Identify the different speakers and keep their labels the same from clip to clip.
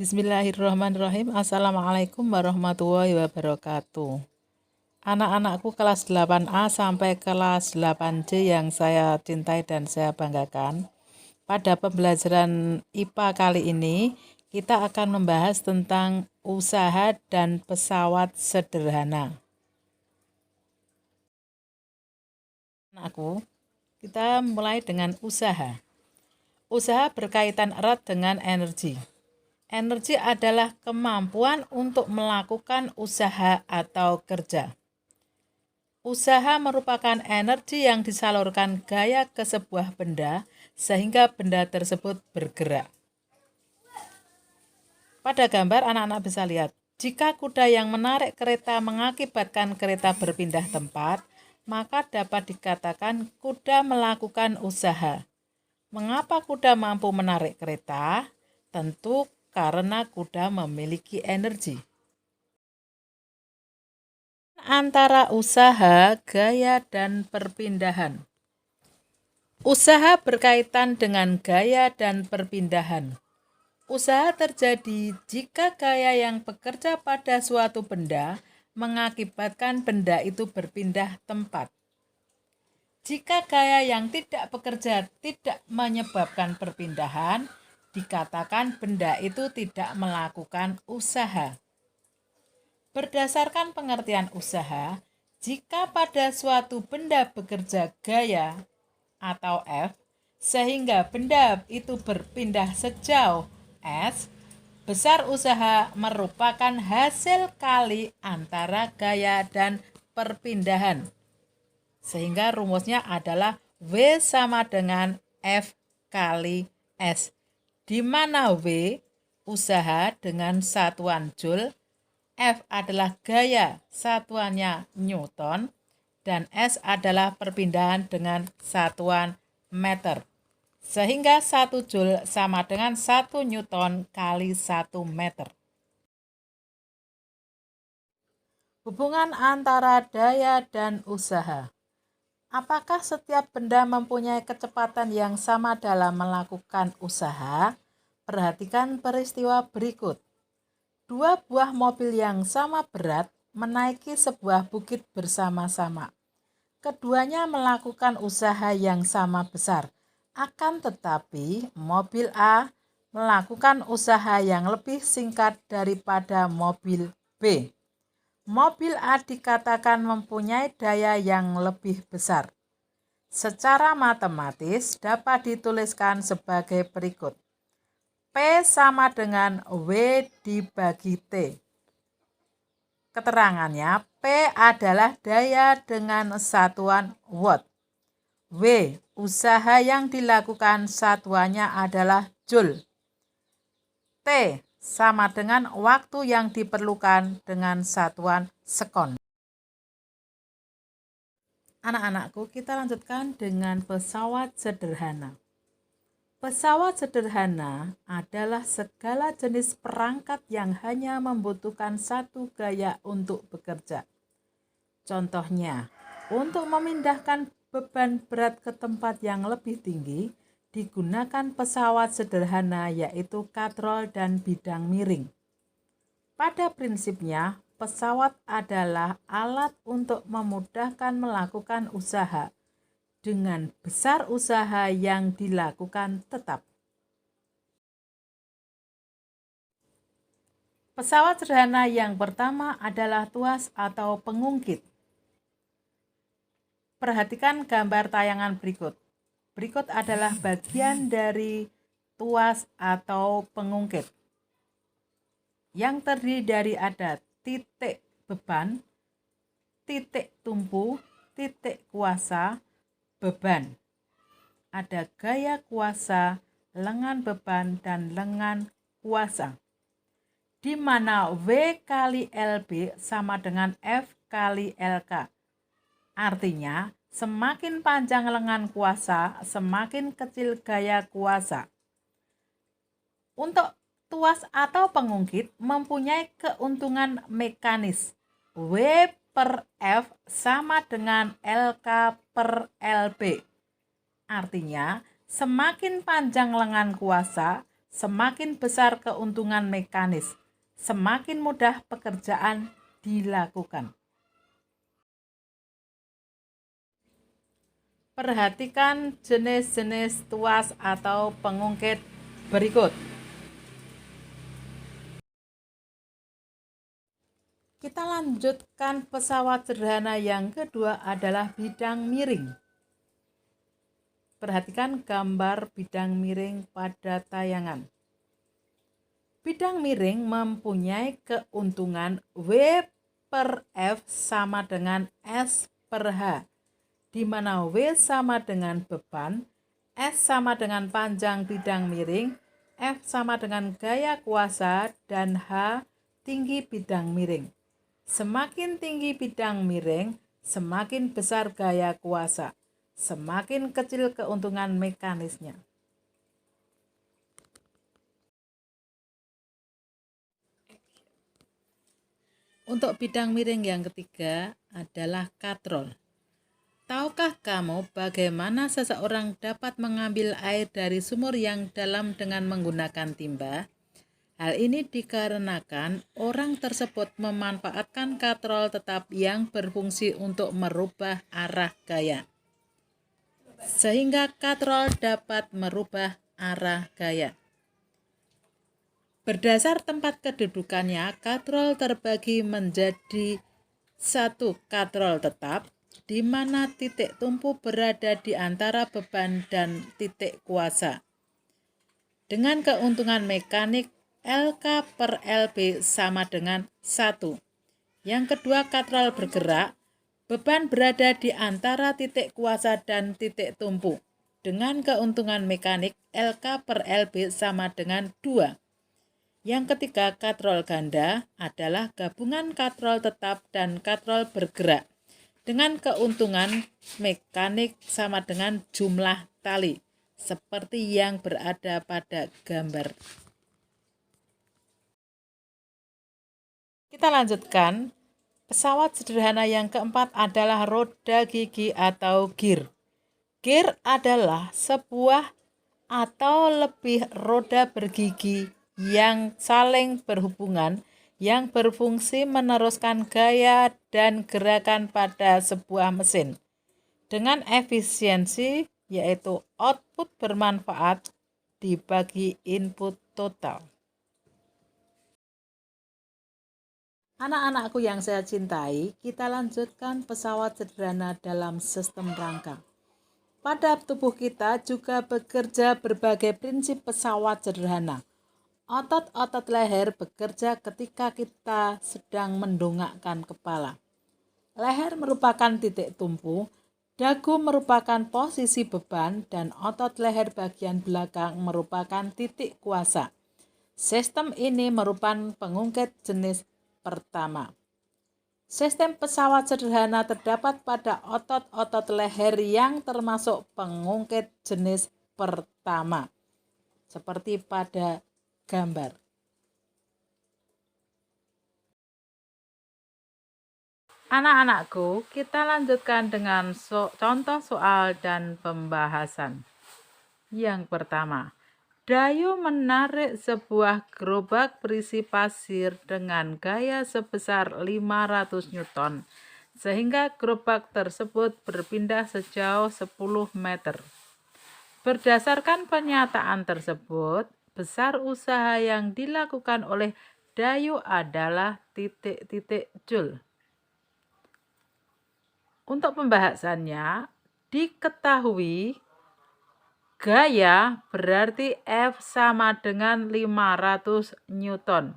Speaker 1: Bismillahirrahmanirrahim. Assalamualaikum warahmatullahi wabarakatuh. Anak-anakku kelas 8A sampai kelas 8C yang saya cintai dan saya banggakan. Pada pembelajaran IPA kali ini, kita akan membahas tentang usaha dan pesawat sederhana. Anakku, kita mulai dengan usaha. Usaha berkaitan erat dengan energi. Energi adalah kemampuan untuk melakukan usaha atau kerja. Usaha merupakan energi yang disalurkan gaya ke sebuah benda sehingga benda tersebut bergerak. Pada gambar anak-anak bisa lihat, jika kuda yang menarik kereta mengakibatkan kereta berpindah tempat, maka dapat dikatakan kuda melakukan usaha. Mengapa kuda mampu menarik kereta? Tentu karena kuda memiliki energi. Antara usaha, gaya, dan perpindahan. Usaha berkaitan dengan gaya dan perpindahan. Usaha terjadi jika gaya yang bekerja pada suatu benda mengakibatkan benda itu berpindah tempat. Jika gaya yang tidak bekerja tidak menyebabkan perpindahan, dikatakan benda itu tidak melakukan usaha. Berdasarkan pengertian usaha, jika pada suatu benda bekerja gaya atau F, sehingga benda itu berpindah sejauh S, besar usaha merupakan hasil kali antara gaya dan perpindahan. Sehingga rumusnya adalah W sama dengan F kali S, di mana W usaha dengan satuan Joule, F adalah gaya satuannya Newton, dan S adalah perpindahan dengan satuan meter. Sehingga 1 Joule sama dengan 1 Newton kali 1 meter. Hubungan antara daya dan usaha. Apakah setiap benda mempunyai kecepatan yang sama dalam melakukan usaha? Perhatikan peristiwa berikut. Dua buah mobil yang sama berat menaiki sebuah bukit bersama-sama. Keduanya melakukan usaha yang sama besar. Akan tetapi, mobil A melakukan usaha yang lebih singkat daripada mobil B. Mobil A dikatakan mempunyai daya yang lebih besar. Secara matematis dapat dituliskan sebagai berikut. P sama dengan W dibagi T. Keterangannya, P adalah daya dengan satuan watt. W, usaha yang dilakukan satuannya adalah Joule. T sama dengan waktu yang diperlukan dengan satuan sekon. Anak-anakku, kita lanjutkan dengan pesawat sederhana. Pesawat sederhana adalah segala jenis perangkat yang hanya membutuhkan satu gaya untuk bekerja. Contohnya, untuk memindahkan beban berat ke tempat yang lebih tinggi, digunakan pesawat sederhana yaitu katrol dan bidang miring. Pada prinsipnya, pesawat adalah alat untuk memudahkan melakukan usaha, dengan besar usaha yang dilakukan tetap. Pesawat sederhana yang pertama adalah tuas atau pengungkit. Perhatikan gambar tayangan berikut. Berikut adalah bagian dari tuas atau pengungkit yang terdiri dari ada titik beban, titik tumpu, titik kuasa, beban. Ada gaya kuasa, lengan beban, dan lengan kuasa, di mana W kali LB sama dengan F kali LK. Artinya, semakin panjang lengan kuasa, semakin kecil gaya kuasa. Untuk tuas atau pengungkit mempunyai keuntungan mekanis. W per F sama dengan LK per LB. Artinya, semakin panjang lengan kuasa, semakin besar keuntungan mekanis, semakin mudah pekerjaan dilakukan. Perhatikan jenis-jenis tuas atau pengungkit berikut. Kita lanjutkan pesawat sederhana yang kedua adalah bidang miring. Perhatikan gambar bidang miring pada tayangan. Bidang miring mempunyai keuntungan W per F sama dengan S per H, di mana W sama dengan beban, S sama dengan panjang bidang miring, F sama dengan gaya kuasa, dan H tinggi bidang miring. Semakin tinggi bidang miring, semakin besar gaya kuasa, semakin kecil keuntungan mekanisnya. Untuk bidang miring yang ketiga adalah katrol. Tahukah kamu bagaimana seseorang dapat mengambil air dari sumur yang dalam dengan menggunakan timba? Hal ini dikarenakan orang tersebut memanfaatkan katrol tetap yang berfungsi untuk merubah arah gaya. Sehingga katrol dapat merubah arah gaya. Berdasar tempat kedudukannya, katrol terbagi menjadi satu katrol tetap, di mana titik tumpu berada di antara beban dan titik kuasa. Dengan keuntungan mekanik LK per LB sama dengan 1. Yang kedua, katrol bergerak. Beban berada di antara titik kuasa dan titik tumpu. Dengan keuntungan mekanik LK per LB sama dengan 2. Yang ketiga, katrol ganda adalah gabungan katrol tetap dan katrol bergerak. Dengan keuntungan mekanik sama dengan jumlah tali, seperti yang berada pada gambar. Kita lanjutkan. Pesawat sederhana yang keempat adalah roda gigi atau gear. Gear adalah sebuah atau lebih roda bergigi yang saling berhubungan yang berfungsi meneruskan gaya dan gerakan pada sebuah mesin dengan efisiensi, yaitu output bermanfaat dibagi input total. Anak-anakku yang saya cintai, kita lanjutkan pesawat sederhana dalam sistem rangka. Pada tubuh kita juga bekerja berbagai prinsip pesawat sederhana. Otot-otot leher bekerja ketika kita sedang mendongakkan kepala. Leher merupakan titik tumpu, dagu merupakan posisi beban, dan otot leher bagian belakang merupakan titik kuasa. Sistem ini merupakan pengungkit jenis pertama. Sistem pesawat sederhana terdapat pada otot-otot leher yang termasuk pengungkit jenis pertama, seperti pada gambar. Anak-anakku, kita lanjutkan dengan contoh soal dan pembahasan. Yang pertama, Dayu menarik sebuah gerobak berisi pasir dengan gaya sebesar 500 Newton, sehingga gerobak tersebut berpindah sejauh 10 meter. Berdasarkan pernyataan tersebut, besar usaha yang dilakukan oleh Dayu adalah titik-titik joule. Untuk pembahasannya, diketahui gaya berarti F sama dengan 500 Newton.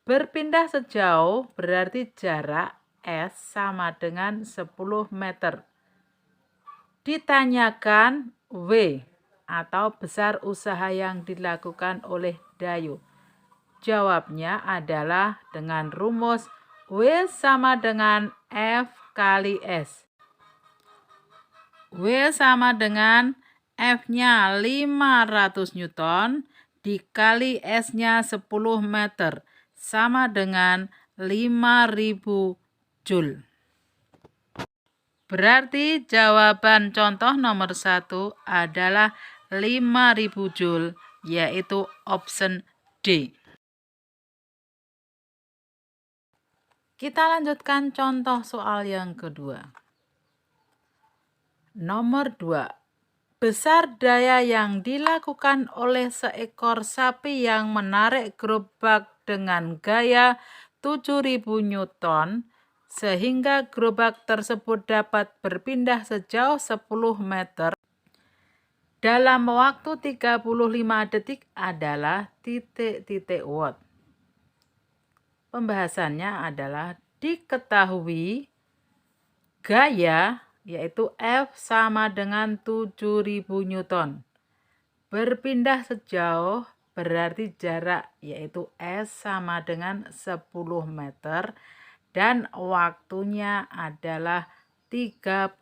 Speaker 1: Berpindah sejauh berarti jarak S sama dengan 10 meter. Ditanyakan W atau besar usaha yang dilakukan oleh Dayu. Jawabnya adalah dengan rumus W sama dengan F kali S. W sama dengan F-nya 500 Newton dikali S-nya 10 meter sama dengan 5000 Joule. Berarti jawaban contoh nomor 1 adalah 5000 Joule yaitu option D. Kita lanjutkan contoh soal yang kedua. Nomor 2. Besar daya yang dilakukan oleh seekor sapi yang menarik gerobak dengan gaya 7.000 Newton sehingga gerobak tersebut dapat berpindah sejauh 10 meter dalam waktu 35 detik adalah titik-titik watt. Pembahasannya adalah diketahui gaya yaitu F sama dengan 7.000 Newton. Berpindah sejauh berarti jarak yaitu S sama dengan 10 meter dan waktunya adalah 35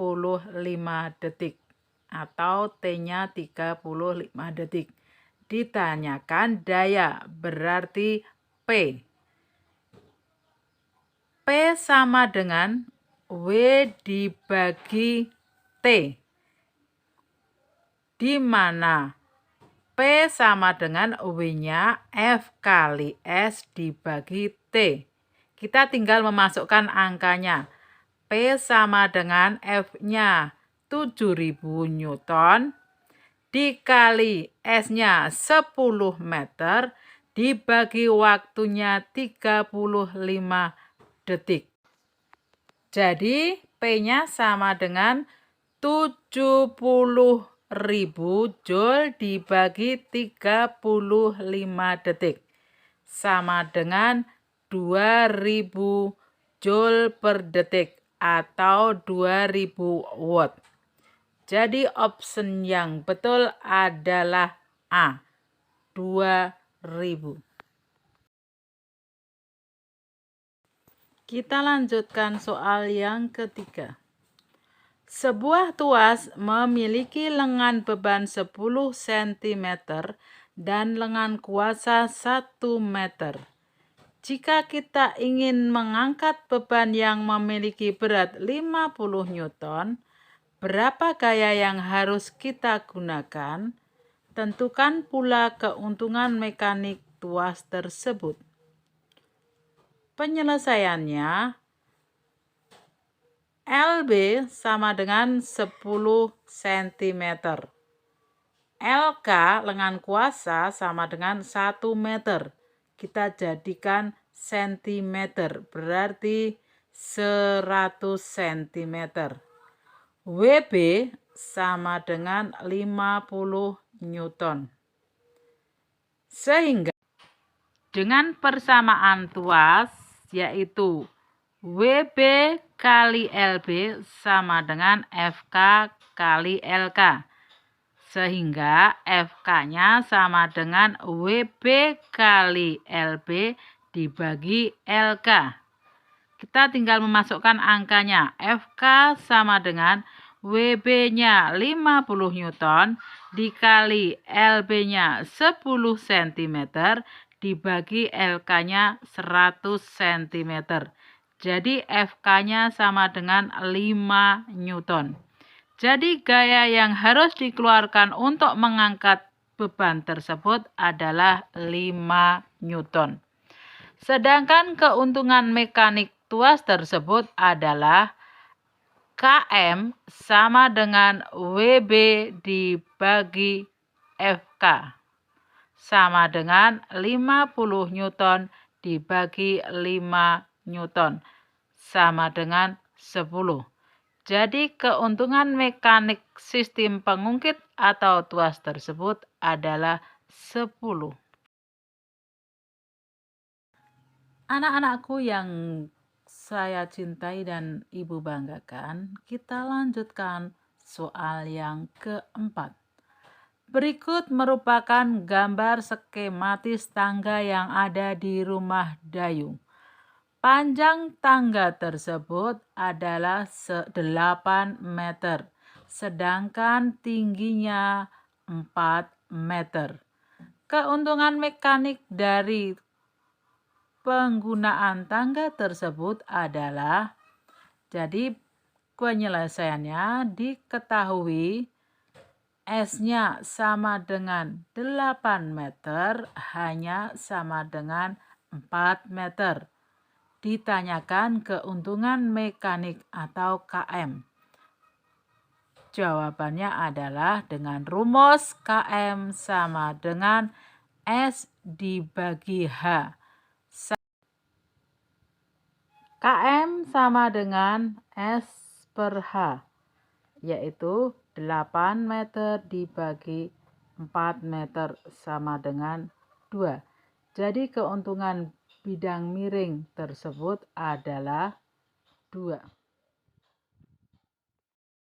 Speaker 1: detik atau T-nya 35 detik. Ditanyakan daya berarti P. P sama dengan W dibagi T, di mana P sama dengan W-nya F kali S dibagi T. Kita tinggal memasukkan angkanya. P sama dengan F-nya 7.000 Newton dikali S-nya 10 meter dibagi waktunya 35 detik. Jadi P-nya sama dengan 70.000 Joule dibagi 35 detik. Sama dengan 2000 Joule per detik atau 2000 watt. Jadi option yang betul adalah A, 2000. Kita lanjutkan soal yang ketiga. Sebuah tuas memiliki lengan beban 10 cm dan lengan kuasa 1 meter. Jika kita ingin mengangkat beban yang memiliki berat 50 Newton, berapa gaya yang harus kita gunakan? Tentukan pula keuntungan mekanik tuas tersebut. Penyelesaiannya, LB sama dengan 10 cm. LK lengan kuasa sama dengan 1 meter. Kita jadikan cm, berarti 100 cm. WB sama dengan 50 Newton. Sehingga dengan persamaan tuas yaitu WB kali LB sama dengan FK kali LK. Sehingga FK-nya sama dengan WB kali LB dibagi LK. Kita tinggal memasukkan angkanya. FK sama dengan WB-nya 50 Newton dikali LB-nya 10 cm dibagi LK-nya 100 cm. Jadi FK-nya sama dengan 5 Newton. Jadi gaya yang harus dikeluarkan untuk mengangkat beban tersebut adalah 5 Newton. Sedangkan keuntungan mekanik tuas tersebut adalah KM sama dengan WB dibagi FK sama dengan 50 Newton dibagi 5 Newton sama dengan 10. Jadi keuntungan mekanik sistem pengungkit atau tuas tersebut adalah 10. Anak-anakku yang saya cintai dan ibu banggakan, kita lanjutkan soal yang keempat. Berikut merupakan gambar skematis tangga yang ada di rumah Dayu. Panjang tangga tersebut adalah 8 meter, sedangkan tingginya 4 meter. Keuntungan mekanik dari penggunaan tangga tersebut adalah, jadi penyelesaiannya diketahui S-nya sama dengan 8 meter, hanya sama dengan 4 meter. Ditanyakan keuntungan mekanik atau KM. Jawabannya adalah dengan rumus KM sama dengan S dibagi H. KM sama dengan S per H, yaitu 8 meter dibagi 4 meter sama dengan 2. Jadi keuntungan bidang miring tersebut adalah 2.